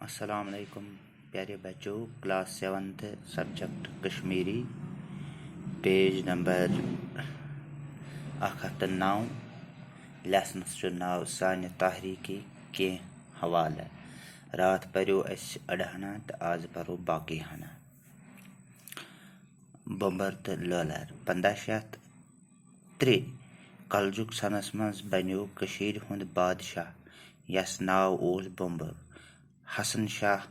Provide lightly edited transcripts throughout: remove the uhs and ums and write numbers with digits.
अस्सलाम वालेकुम प्यारे बच्चों। Class 7th subject Kashmiri, page number 109। लेसनस नाव सानि तारीखी के हवाले। रात पर्यो अड़हना तो आज परो बाकी हना। बम्बर तो लोलर 1503 कलजुक सनस मज बनो कशीर हुंद बादशाह यस नाव ओस बम्बर। हसन शाह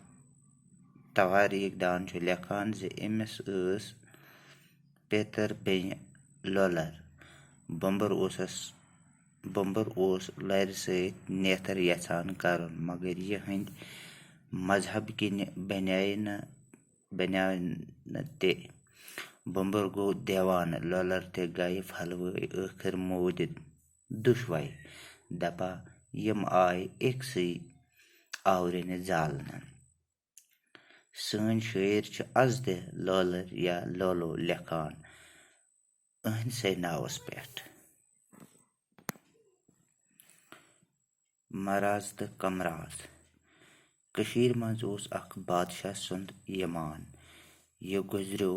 तवारीख दान लेखान जे अमिस पेतर बेन लोलर। बम्बर ओस लर सत नेथर यछान करन, मगर यहंद मजहब किन बन्याव न ते। बम्बर गो देवान, लोलर ते गए फलवे आखिर मोद दुशवाई। दपा यम आय एकसी आवरन जालन। सन शायर छ आज दे लोलर या लोलो लेखान अहंसे नावस पेट। मराज तो कमराज। कशीर मज ओस अख बादशाह सुंद यमान। यह गुजरो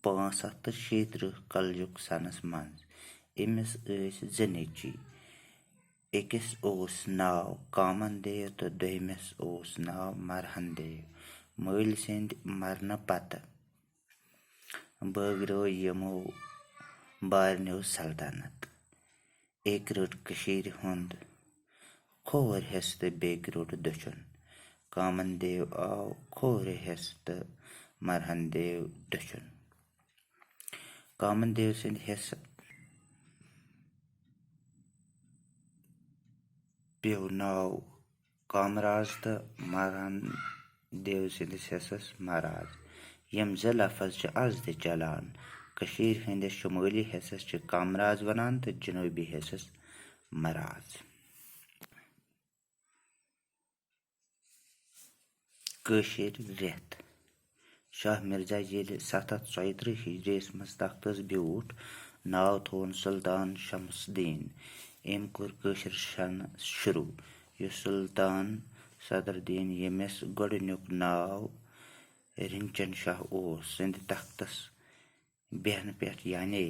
570 कलजुक सनस मज। अमिस ज नेची। अकिस ओस नाव कामन देव तो दोयमिस ओस नाव मरहन देव। मल सिंद मरन पत बगरो यमो बारनो सल्तनत। एक रट कशीर हुंद खोर हिस तो बेक रोट दछुन। कामन देव आव खोर हिस तो मरहन देव दछुन। कामन देव सिंद हिस पेव नाव कामराज तो मरहन देव सिंदिस हिस्सस मराज। यम ज लफज छ आज ते चलान। कशीर हंदिस शुमाली हिस्सस छ कामराज वनान तो जनूबी हिस्सस मराज। कशीर रेत। शाह मिर्जा येल 734 हिजरीस मज तख्तस ब्यूट, नाव थोन सुल्तान शमसुद्दीन। अम कोर कशीर शन शुरू। यह सुल्तान सदरुद्दीन यमिस गोडनुक नाव रिंचन शाह ओस सिंध तख्तस बेहन पेट यानी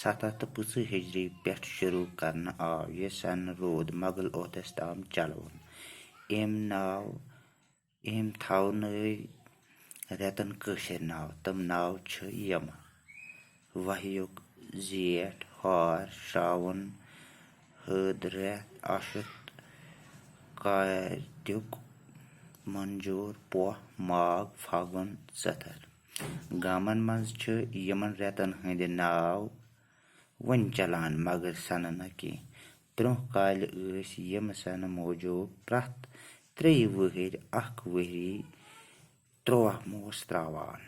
725 हिजरी पेट शुरू करना आव। यह सन रोद मुगल ओहदस ताम चलवन। अम थवनय रेतन कशीर नाव। तम नाव छ यम: वहयुक, जेठ, हार, श्रावण, हद रेत, आशुत, कार्तिक, मंजूर, पोह, माघ, फागुन, सतर। गामन मज छ यमन रेतन हंद नाव वन चलान, मगर सन न की। ब्रोह काल यम सन मौजूद प्रथ 3 वहर 1 वहरी 3 मोस त्रावान।